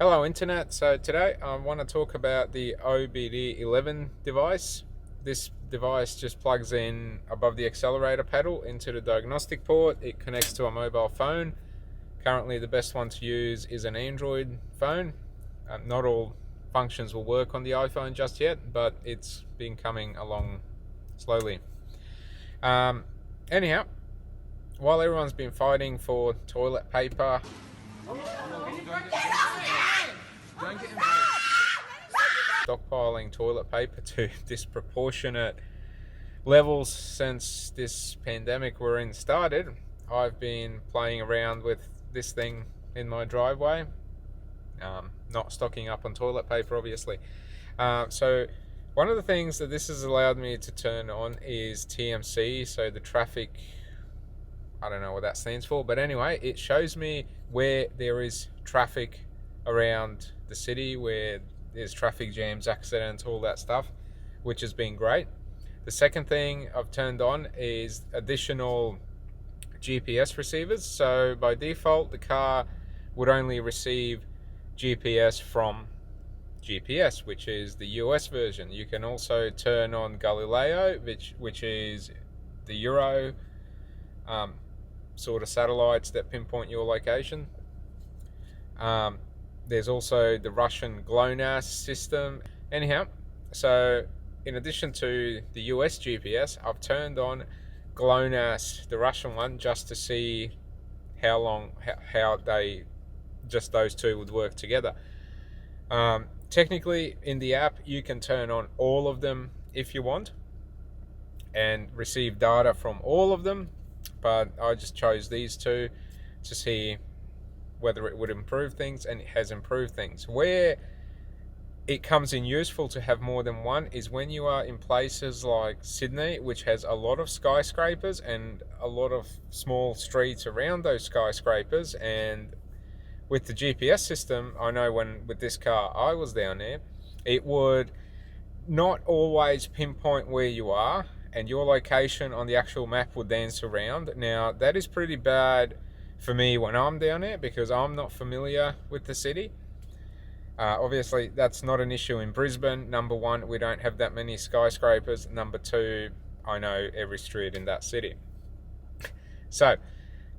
Hello Internet, so today I want to talk about the OBD 11 device. This device just plugs in above the accelerator pedal into the diagnostic port. It connects to a mobile phone. Currently the best one to use is an Android phone. Not all functions will work on the iPhone just yet, but it's been coming along slowly. Anyhow, while everyone's been fighting for toilet paper, stockpiling toilet paper to disproportionate levels since this pandemic we're in started, I've been playing around with this thing in my driveway, not stocking up on toilet paper obviously. So one of the things that this has allowed me to turn on is TMC, so the traffic, I don't know what that stands for, but anyway, it shows me where there is traffic around the city, where there's traffic jams, accidents, all that stuff, which has been great. The second thing I've turned on is additional GPS receivers. So by default, the car would only receive GPS from GPS, which is the US version. You can also turn on Galileo, which is the Euro sort of satellites that pinpoint your location. There's also the Russian GLONASS system. Anyhow, so in addition to the US GPS, I've turned on GLONASS, the Russian one, just to see how those two would work together. Technically, in the app, you can turn on all of them if you want and receive data from all of them, but I just chose these two to see whether it would improve things, and it has improved things. Where it comes in useful to have more than one is when you are in places like Sydney, which has a lot of skyscrapers and a lot of small streets around those skyscrapers. And with the GPS system, I know with this car I was down there, it would not always pinpoint where you are, and your location on the actual map would dance around. Now that is pretty bad for me when I'm down there, because I'm not familiar with the city. Obviously that's not an issue in Brisbane. Number one, we don't have that many skyscrapers. Number two, I know every street in that city. So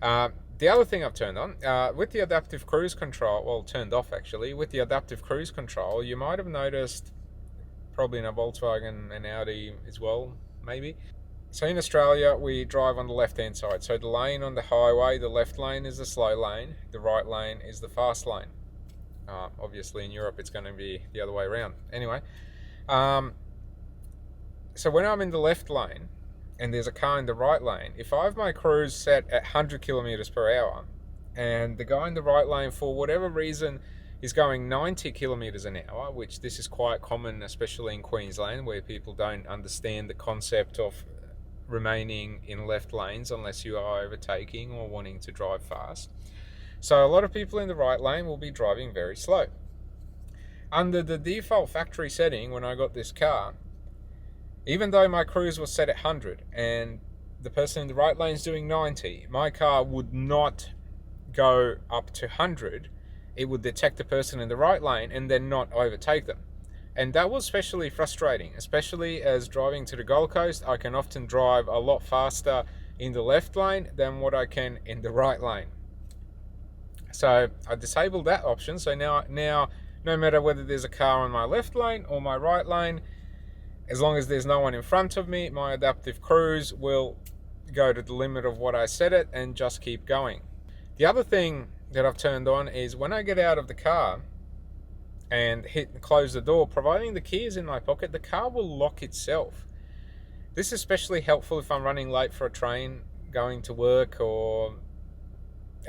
the other thing I've turned on, with the adaptive cruise control, well, turned off actually, with the adaptive cruise control, you might have noticed, probably in a Volkswagen and Audi as well, maybe. So in Australia, we drive on the left-hand side. So the lane on the highway, the left lane is the slow lane, the right lane is the fast lane. Obviously in Europe, it's going to be the other way around. Anyway, so when I'm in the left lane and there's a car in the right lane, if I have my cruise set at 100 kilometers per hour and the guy in the right lane, for whatever reason, is going 90 kilometers an hour, which this is quite common, especially in Queensland, where people don't understand the concept of remaining in left lanes unless you are overtaking or wanting to drive fast. So a lot of people in the right lane will be driving very slow. Under the default factory setting, when I got this car, even though my cruise was set at 100 and the person in the right lane is doing 90, my car would not go up to 100. It would detect the person in the right lane and then not overtake them. And that was especially frustrating, especially as driving to the Gold Coast, I can often drive a lot faster in the left lane than what I can in the right lane. So I disabled that option. So now no matter whether there's a car on my left lane or my right lane, as long as there's no one in front of me, my adaptive cruise will go to the limit of what I set it and just keep going. The other thing that I've turned on is when I get out of the car and close the door, providing the key is in my pocket, the car will lock itself. This is especially helpful if I'm running late for a train, going to work or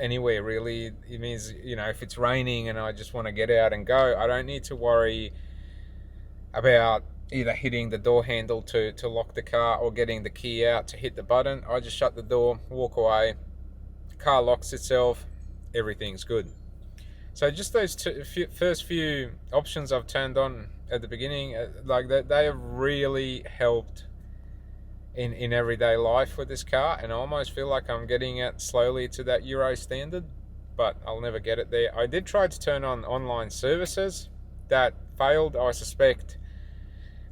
anywhere really. It means, if it's raining and I just want to get out and go, I don't need to worry about either hitting the door handle to lock the car or getting the key out to hit the button. I just shut the door, walk away, the car locks itself, everything's good. So just those first few options I've turned on at the beginning, like that, they have really helped in everyday life with this car, and I almost feel like I'm getting it slowly to that Euro standard. but I'll never get it there. I did try to turn on online services. That failed. I suspect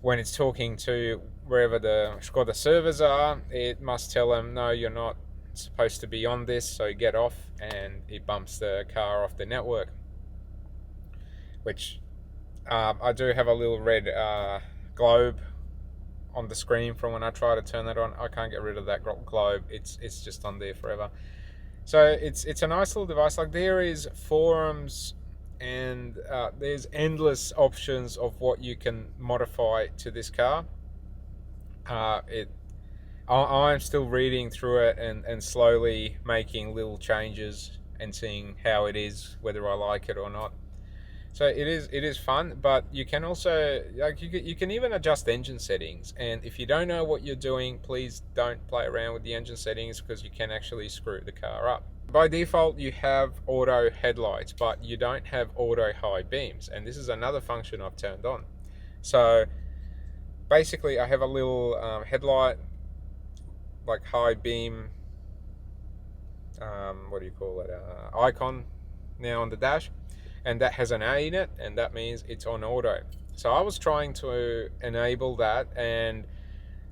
when it's talking to wherever the Škoda servers are, it must tell them, no, you're not supposed to be on this, so get off, and it bumps the car off the network. Which I do have a little red globe on the screen from when I try to turn that on. I can't get rid of that globe. It's just on there forever. So it's a nice little device. Like, there is forums and there's endless options of what you can modify to this car. I'm still reading through it and slowly making little changes and seeing how it is, whether I like it or not. So it is fun, but you can also, like, you can even adjust engine settings. And if you don't know what you're doing, please don't play around with the engine settings, because you can actually screw the car up. By default, you have auto headlights, but you don't have auto high beams, and this is another function I've turned on. So basically, I have a little headlight, like high beam, what do you call it, icon now on the dash, and that has an A in it, and that means it's on auto. So I was trying to enable that, and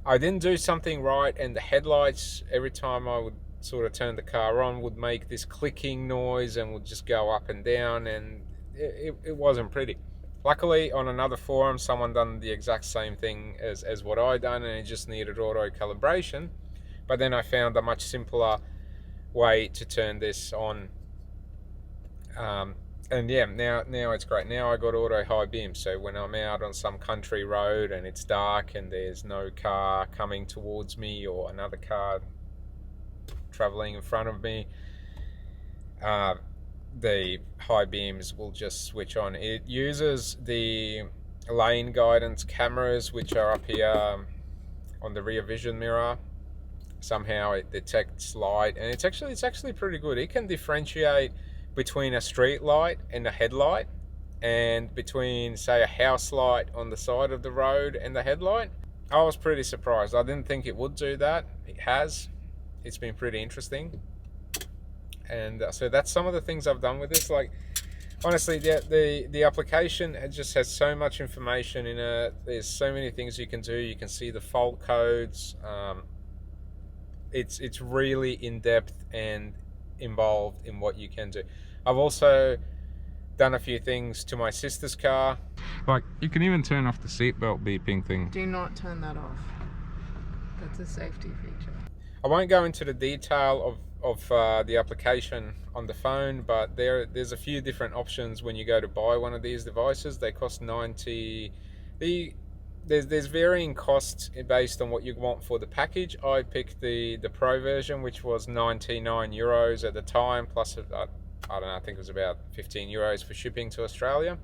I didn't do something right, and the headlights, every time I would sort of turn the car on, would make this clicking noise and would just go up and down, and it wasn't pretty. Luckily, on another forum, someone done the exact same thing as what I done, and it just needed auto calibration. But then I found a much simpler way to turn this on. And yeah, now it's great. Now I got auto high beam, so when I'm out on some country road and it's dark and there's no car coming towards me or another car traveling in front of me, the high beams will just switch on. It uses the lane guidance cameras, which are up here on the rear vision mirror. Somehow it detects light, and it's actually pretty good. It can differentiate between a street light and a headlight, and between, say, a house light on the side of the road and the headlight. I was pretty surprised. I didn't think it would do that. It has. It's been pretty interesting. And so that's some of the things I've done with this. Like, honestly, the application, it just has so much information in it. There's so many things you can do. You can see the fault codes. It's really in-depth and involved in what you can do. I've also done a few things to my sister's car. Like, you can even turn off the seatbelt beeping thing. Do not turn that off. That's a safety feature. I won't go into the detail of the application on the phone, but there's a few different options when you go to buy one of these devices. They cost 90. There's varying costs based on what you want for the package. I picked the Pro version, which was 99 euros at the time, plus I don't know, I think it was about 15 euros for shipping to Australia.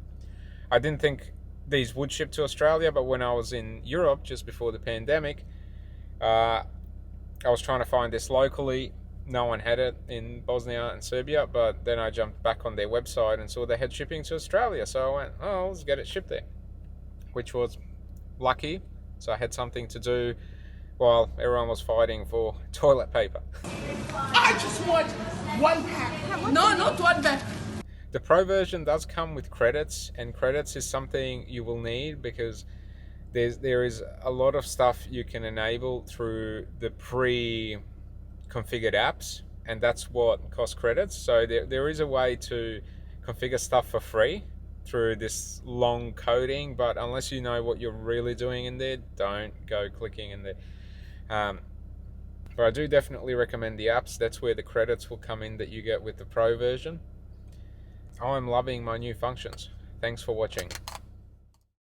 I didn't think these would ship to Australia, but when I was in Europe just before the pandemic, I was trying to find this locally. No one had it in Bosnia and Serbia, but then I jumped back on their website and saw they had shipping to Australia. So I went, oh, let's get it shipped there, which was lucky. So I had something to do while everyone was fighting for toilet paper. I just want one pack. No, not one pack. The Pro version does come with credits, and credits is something you will need because there is a lot of stuff you can enable through the pre-configured apps, and that's what costs credits. So there is a way to configure stuff for free through this long coding, but unless you know what you're really doing in there, don't go clicking in there. But I do definitely recommend the apps. That's where the credits will come in that you get with the Pro version. I'm loving my new functions. Thanks for watching.